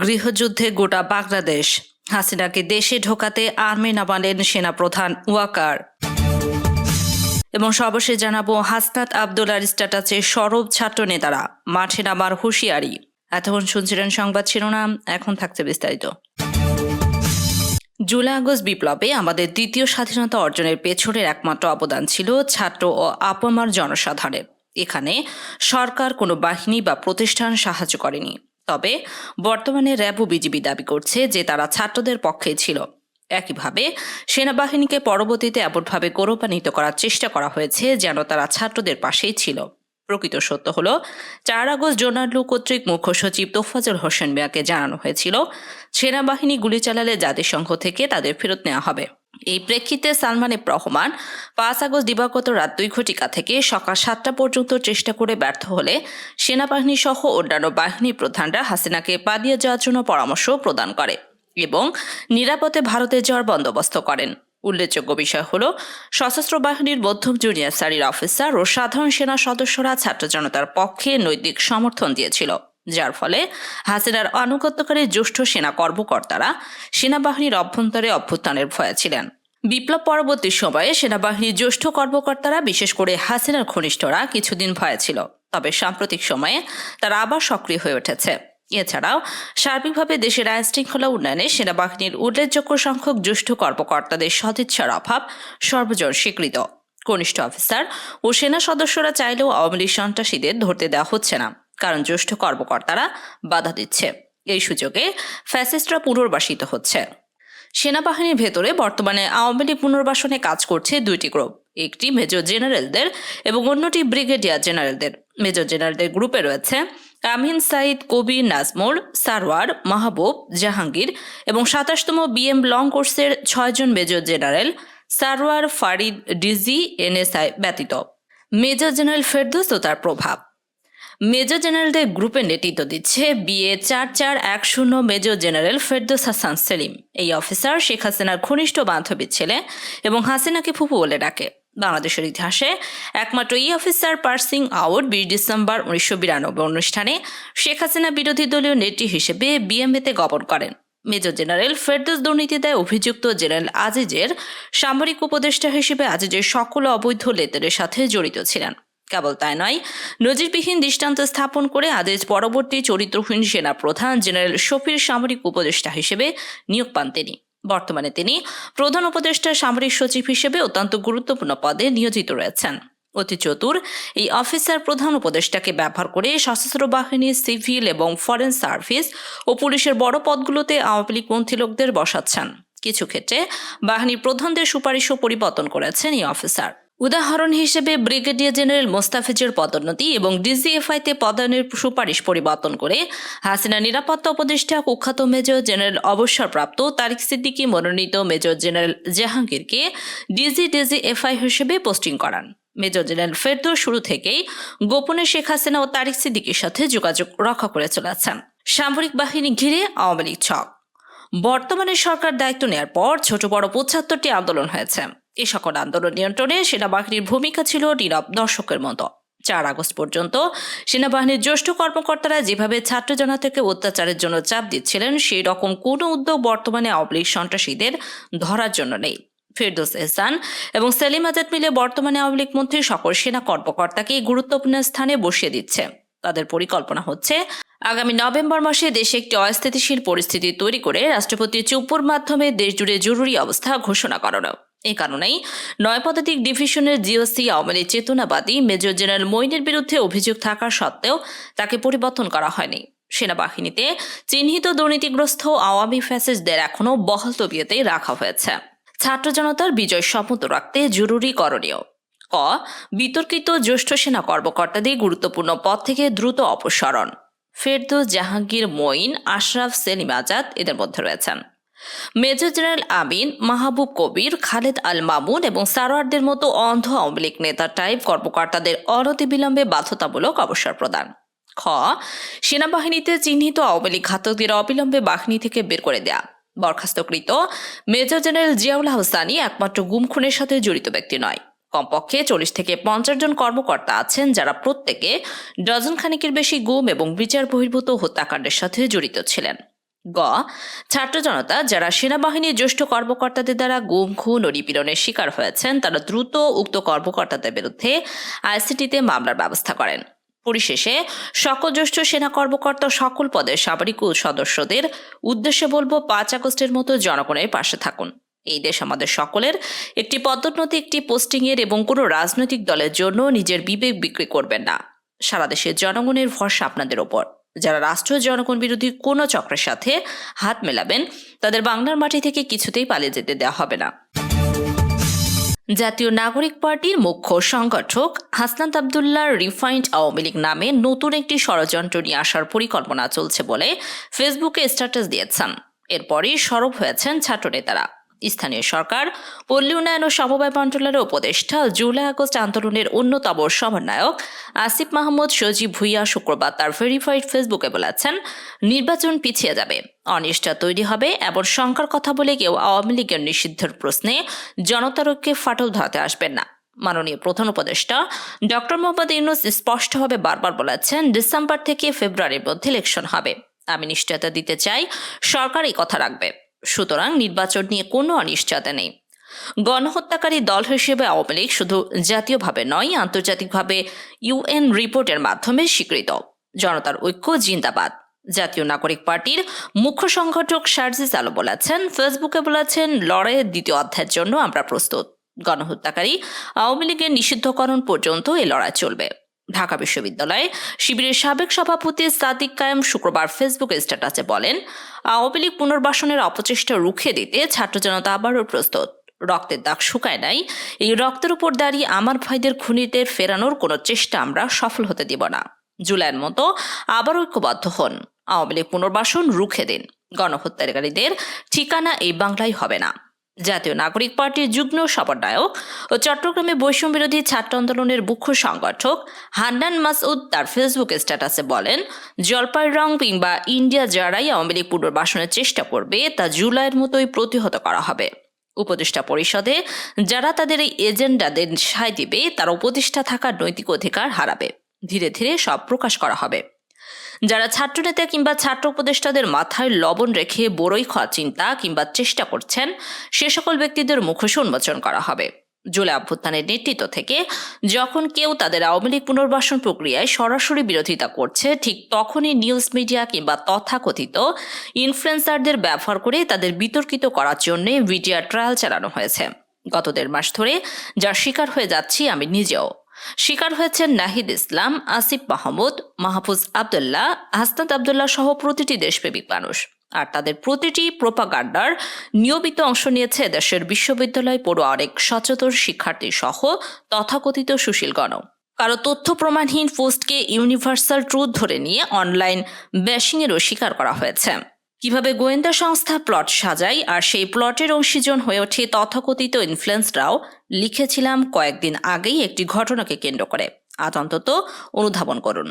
গৃহযুদ্ধে গোটা বাংলাদেশ, হাসিনাকে দেশে ঢোকাতে আর্মি নামালেন সেনাপ্রধান ওয়াকার। এবং সর্বশেষ জানাবো, হাসনাত আবদুল্লার স্ট্যাটাসে সরব ছাত্র নেতারা, মাঠে নামার হুঁশিয়ারি। এতক্ষণ শুনছিলেন সংবাদ শিরোনাম, এখন থাকছে বিস্তারিত। জুলাই আগস্ট বিপ্লবে আমাদের দ্বিতীয় স্বাধীনতা অর্জনের পেছনের একমাত্র অবদান ছিল ছাত্র ও আপামর জনসাধারণের। এখানে সরকার কোনো বাহিনী বা প্রতিষ্ঠান সাহায্য করেনি। তবে বর্তমানে র্যাব ও বিজিবি দাবি করছে যে তারা ছাত্রদের পক্ষেই ছিল। একইভাবে সেনাবাহিনীকে পরবর্তীতে এমনভাবে গৌরবান্বিত করার চেষ্টা করা হয়েছে যেন তারা ছাত্রদের পাশেই ছিল। প্রকৃত সত্য হলো, 4 আগস্ট জোনার্লু কর্তৃক মুখ্য সচিব তোফাজ্জল হোসেন মিয়াকে জানানো হয়েছিল সেনাবাহিনী গুলি চালালে জাতিসংঘ থেকে তাদের ফেরত নেওয়া হবে। এই প্রেক্ষিতে সালমান এফ রহমান 5 আগস্ট দিবাগত রাত 2 ঘটিকা থেকে সকাল 7টা পর্যন্ত চেষ্টা করে ব্যর্থ হলে সেনাবাহিনী সহ অন্যান্য বাহিনী প্রধানরা হাসিনাকে পালিয়ে যাওয়ার জন্য পরামর্শ প্রদান করে এবং নিরাপদে ভারতে যাওয়ার বন্দোবস্ত করেন। উল্লেখযোগ্য বিষয় হল, সশস্ত্র বাহিনীর মধ্যম জুনিয়র সারির অফিসার ও সাধারণ সেনা সদস্যরা ছাত্র জনতার পক্ষে নৈতিক সমর্থন দিয়েছিল, যার ফলে হাসিনার আনুগত্যকারী জ্যেষ্ঠ সেনা কর্মকর্তারা সেনাবাহিনীর অভ্যন্তরে অভ্যুত্থানের ভয়ে ছিলেন। বিপ্লব পরবর্তী সময়ে সেনাবাহিনীর জ্যেষ্ঠ কর্মকর্তারা, বিশেষ করে হাসিনার ঘনিষ্ঠরা কিছুদিন ভয়ে ছিল, তবে সাম্প্রতিক সময়ে তারা আবার সক্রিয় হয়ে উঠেছে। এছাড়াও সার্বিকভাবে দেশের আইন শৃঙ্খলা উন্নয়নে সেনাবাহিনীর উল্লেখযোগ্য সংখ্যক জ্যেষ্ঠ কর্মকর্তাদের সদিচ্ছার অভাব সর্বজন স্বীকৃত। কনিষ্ঠ অফিসার ও সেনা সদস্যরা চাইলেও আওয়ামী লীগ সন্ত্রাসীদের ধরতে দেওয়া হচ্ছে না, কারণ জ্যেষ্ঠ কর্মকর্তারা বাধা দিচ্ছে। এই সুযোগে ফ্যাসিস্টরা পুনর্বাসিত হচ্ছে। সেনাবাহিনীর ভেতরে বর্তমানে আওয়ামী লীগ পুনর্বাসনে কাজ করছে 2টি গ্রুপ, একটি মেজর জেনারেলদের এবং অন্যটি ব্রিগেডিয়ার জেনারেলদের। মেজর জেনারেলদের গ্রুপে রয়েছে আমিন সাইদ, কবির, নাজমুল, সারওয়ার, মাহবুব, জাহাঙ্গীর এবং 27তম বিএম লং কোর্সের 6 জন major general Sarwar, Farid, DG, NSI ব্যতীত। মেজর জেনারেল ফেরদৌস ও তার প্রভাব। মেজর জেনারেলদের গ্রুপে নেতৃত্ব দিচ্ছে BA 4410 major general Ferdous Hasan Selim. এই অফিসার শেখ হাসিনার ঘনিষ্ঠ বান্ধবীর ছেলে এবং হাসিনাকে ফুফু বলে ডাকে। বাংলাদেশের ইতিহাসে একমাত্র এই অফিসার পার্সিং আউট 20 ডিসেম্বর 1992 অনুষ্ঠানে শেখ হাসিনা বিরোধী দলীয় নেত্রী হিসেবে বিএমএতে গমন করেন। মেজর জেনারেল ফেরদৌস দুর্নীতিতে অভিযুক্ত জেনারেল আজিজের সামরিক উপদেষ্টা হিসেবে আজিজের সকল অবৈধ লেনদেনের সাথে জড়িত ছিলেন। কেবল তাই নয়, নজিরবিহীন দৃষ্টান্ত স্থাপন করে আজিজ পরবর্তী চরিত্রহীন সেনা প্রধান জেনারেল শফির সামরিক উপদেষ্টা হিসেবে নিয়োগ পান তিনি। বর্তমানে তিনি প্রধান উপদেষ্টা সামরিক সচিব হিসেবে অত্যন্ত গুরুত্বপূর্ণ পদে নিয়োজিত রয়েছেন। অতি চতুর এই অফিসার প্রধান উপদেষ্টাকে ব্যবহার করে সশস্ত্র বাহিনী, সিভিল এবং ফরেন সার্ভিস ও পুলিশের বড় পদগুলোতে আওয়ামী লীগপন্থী লোকদের বসাচ্ছেন। কিছু ক্ষেত্রে বাহিনীর প্রধানদের সুপারিশও পরিবর্তন করেছেন এই অফিসার। উদাহরণ হিসেবে ব্রিগেডিয়ার জেনারেল মোস্তাফিজের পদোন্নতি এবং ডিজিএফআইতে পদায়নের সুপারিশ পরিবর্তন করে হাসিনা নিরাপত্তা উপদেষ্টা কুখ্যাত মেজর জেনারেল অবসরপ্রাপ্ত তারিক সিদ্দিকী মনোনীত মেজর জেনারেল জাহাঙ্গীরকে ডিজিএফআই হিসেবে পোস্টিং করান। মেজর জেনারেল ফেরদৌস শুরু থেকেই গোপনে শেখ হাসিনা ও তারিক সিদ্দিকীর সাথে যোগাযোগ রক্ষা করে চলেছেন। সামরিক বাহিনী ঘিরে আওয়ামী লীগ ছক। বর্তমানে সরকার দায়িত্ব নেওয়ার পর ছোট বড় 75টি আন্দোলন হয়েছে। এই সকল আন্দোলন নিয়ন্ত্রণে সেনাবাহিনীর ভূমিকা ছিল নীরব দর্শকের মতো। 4 আগস্ট পর্যন্ত সেনাবাহিনীর জ্যেষ্ঠ কর্মকর্তারা যেভাবে ছাত্র জনতাকে অত্যাচারের জন্য চাপ দিচ্ছিলেন, সেই রকম কোনো উদ্যোগ বর্তমানে আওয়ামী লীগ সন্ত্রাসীদের ধরার জন্য নেই। ফেরদৌস এহসান এবং সেলিম আজাদ মিলে বর্তমানে আওয়ামী লীগ মন্ত্রী সকল সেনা কর্মকর্তাকে গুরুত্বপূর্ণ স্থানে বসিয়ে দিচ্ছে। তাদের পরিকল্পনা হচ্ছে আগামী নভেম্বর মাসে দেশে একটি অস্থিতিশীল পরিস্থিতি তৈরি করে রাষ্ট্রপতির চুপুর মাধ্যমে দেশজুড়ে জরুরি অবস্থা ঘোষণা করানো। এই কারণেই 9 পদাতিক ডিভিশনের জিওসি আওয়ামী লীগ চেতনাবাদী মেজর জেনারেল মঈনের বিরুদ্ধে অভিযোগ থাকা সত্ত্বেও তাকে পরিবর্তন করা হয়নি। সেনাবাহিনীতে চিহ্নিত দুর্নীতিগ্রস্ত আওয়ামী ফ্যাসিস্টদের এখনও বহাল তবিয়তেই রাখা হয়েছে। ছাত্র জনতার বিজয় সমুদ্র রাখতে জরুরি করণীয়: ক. বিতর্কিত জ্যেষ্ঠ সেনা কর্মকর্তাদের গুরুত্বপূর্ণ পদ থেকে দ্রুত অপসারণ। ফেরদৌস, জাহাঙ্গীর, মঈন, আশরাফ, সেলিম আজাদ এদের মধ্যে রয়েছেন। মেজর জেনারেল আমিন, মাহবুব, কবির, খালেদ আল মামুন এবং সারোয়ারদের মতো অন্ধ আওয়ামী লীগ নেতা টাইপ কর্মকর্তাদের অনতিবিলম্বে বাধ্যতামূলক অবসর প্রদান। খ. সেনাবাহিনীতে চিহ্নিত আওয়ামী লীগ ঘাতকদের অবিলম্বে বাহিনী থেকে বের করে দেয়া। বরখাস্তকৃত মেজর জেনারেল জিয়াউল হোসানি একমাত্র গুম খুনের সাথে জড়িত ব্যক্তি নয়। কমপক্ষে 40 থেকে 50 জন কর্মকর্তা আছেন যারা প্রত্যেকে ডজন খানেকের বেশি গুম এবং বিচার বহির্ভূত হত্যাকাণ্ডের সাথে জড়িত ছিলেন। গ. ছাত্র জনতা যারা সেনাবাহিনীর জ্যেষ্ঠ কর্মকর্তাদের দ্বারা গুম, খুন ও নিপীড়নের শিকার হয়েছেন তারা দ্রুত উক্ত কর্মকর্তাদের বিরুদ্ধে আইসিটিতে মামলার ব্যবস্থা করেন। পরিশেষে সকল জ্যেষ্ঠ সেনা কর্মকর্তা সকল পদের সামরিক সদস্যদের উদ্দেশ্যে বলবো 5 আগস্টের মতো জনগণের পাশে থাকুন। এই দেশ আমাদের সকলের। একটি পদোন্নতি, একটি পোস্টিংয়ের এবং কোনো রাজনৈতিক দলের জন্য নিজের বিবেক বিক্রি করবেন না। সারা দেশের জনগণের ভরসা আপনাদের ওপর। যারা রাষ্ট্রীয় জনগণ বিরোধী কোনো চক্রের সাথে হাত মেলাবেন তাদের বাংলার মাটি থেকে কিছুতেই পালিয়ে যেতে দেওয়া হবে না। জাতীয় নাগরিক পার্টির মুখ্য সংগঠক হাসনাত আবদুল্লাহর রিফাইন্ড আওয়ামী লীগ নামে নতুন একটি ষড়যন্ত্র নিয়ে আসার পরিকল্পনা চলছে বলে ফেসবুকে স্ট্যাটাস দিয়েছেন। এরপরই সরব হয়েছেন ছাত্রনেতারা। স্থানীয় সরকার, পল্লী উন্নয়ন ও সমবায় মন্ত্রণালয়ের উপদেষ্টা, জুলাই আগস্ট আন্দোলনের অন্যতম সমন্বয়ক আসিফ মাহমুদ সজীব ভুইয়া শুক্রবার তার ভেরিফাইড ফেসবুকে বলেছেন, নির্বাচন পিছিয়ে যাবে, অনিষ্ঠা তৈরি হবে এমন শঙ্কার কথা বলে কেউ আওয়ামী লীগের নিষিদ্ধের প্রশ্নে জনতার ঐক্যে ফাটল ধরাতে আসবেন না। মাননীয় প্রধান উপদেষ্টা ডক্টর মোহাম্মদ ইউনূস স্পষ্টভাবে বারবার বলেছেন, ডিসেম্বর থেকে ফেব্রুয়ারির মধ্যে ইলেকশন হবে। আমি নিশ্চয়তা দিতে চাই, সরকার এই কথা রাখবে। সুতরাং নির্বাচন নিয়ে কোনো অনিশ্চয়তা নেই। গণহত্যাকারী দল হিসেবে আওয়ামী লীগ শুধু জাতীয়ভাবে নয়, আন্তর্জাতিকভাবে ইউএন রিপোর্টের মাধ্যমে স্বীকৃত। জনতার ঐক্য জিন্দাবাদ। জাতীয় নাগরিক পার্টির মুখ্য সংগঠক সার্জিস আলো বলেছেন, ফেসবুকে বলেছেন, লড়াইয়ের দ্বিতীয় অধ্যায়ের জন্য আমরা প্রস্তুত। গণহত্যাকারী আওয়ামী লীগের নিষিদ্ধকরণ পর্যন্ত এই লড়াই চলবে। ঢাকা বিশ্ববিদ্যালয়ে শিবিরের সাবেক সভাপতি সাদিক কায়েম শুক্রবার ফেসবুকে স্ট্যাটাসে বলেন, আওয়ামী লীগ পুনর্বাসনের অপচেষ্টা রুখে দিতে ছাত্র জনতা আবারও প্রস্তুত। রক্তের দাগ শুকায় নাই। এই রক্তের উপর দাঁড়িয়ে আমার ভাইদের খুনিদের ফেরানোর কোনো চেষ্টা আমরা সফল হতে দিব না। জুলাইয়ের মতো আবার ঐক্যবদ্ধ হন। আওয়ামী লীগ পুনর্বাসন রুখে দিন। গণহত্যাকারীদের ঠিকানা এই বাংলায় হবে না। জাতীয় নাগরিক পার্টির যুগ্ম সমন্বয়ক ও চট্টগ্রামে বৈষম্য বিরোধী ছাত্র আন্দোলনের মুখ্য সংগঠক হান্নান মাসউদ তার ফেসবুক স্ট্যাটাসে বলেন, জলপাইরং কিংবা ইন্ডিয়া যারাই আওয়ামী লীগ পুনর্বাসনের চেষ্টা করবে তা জুলাইয়ের মতোই প্রতিহত করা হবে। উপদেষ্টা পরিষদে যারা তাদের এই এজেন্ডাদের সায় দিবে তারা উপদেষ্টা থাকার নৈতিক অধিকার হারাবে। ধীরে ধীরে সব প্রকাশ করা হবে। যারা ছাত্রনেতা কিংবা ছাত্র উপদেষ্টাদের মাথায় লবণ রেখে বড়ই খাওয়ার চিন্তা কিংবা চেষ্টা করছেন সে সকল ব্যক্তিদের মুখোশ উন্মোচন করা হবে। জুলাই অভ্যুত্থানের নেতৃত্ব থেকে যখন কেউ তাদের আওয়ামী লীগ পুনর্বাসন প্রক্রিয়ায় সরাসরি বিরোধিতা করছে, ঠিক তখনই নিউজ মিডিয়া কিংবা তথাকথিত ইনফ্লুয়েন্সারদের ব্যবহার করে তাদের বিতর্কিত করার জন্য মিডিয়া ট্রায়াল চালানো হয়েছে। গত 1.5 মাস ধরে যার শিকার হয়ে যাচ্ছি আমি নিজেও। শিকার হয়েছেন নাহিদ ইসলাম, আসিফ মাহমুদ, মাহফুজ আবদুল্লাহ, হাসনাত আবদুল্লাহ সহ প্রতিটি দেশপ্রেমিক মানুষ। আর তাদের প্রতিটি প্রোপাগান্ডার নিয়মিত অংশ নিয়েছে দেশের বিশ্ববিদ্যালয় পড়ুয়া অনেক সচেতন শিক্ষার্থী সহ তথাকথিত সুশীলগণ। কারো তথ্য প্রমাণহীন পোস্টকে ইউনিভার্সাল ট্রুথ ধরে নিয়ে অনলাইন ব্যাশিংয়েরও শিকার করা হয়েছে। কিভাবে গোয়েন্দা সংস্থা প্লট সাজায় আর সেই প্লটের অংশীজন হয়ে ওঠে তথাকথিত ইনফ্লুয়েন্সাররাও লিখেছিলাম কয়েকদিন আগেই একটি ঘটনাকে কেন্দ্র করে। আজ অন্তত অনুধাবন করুন।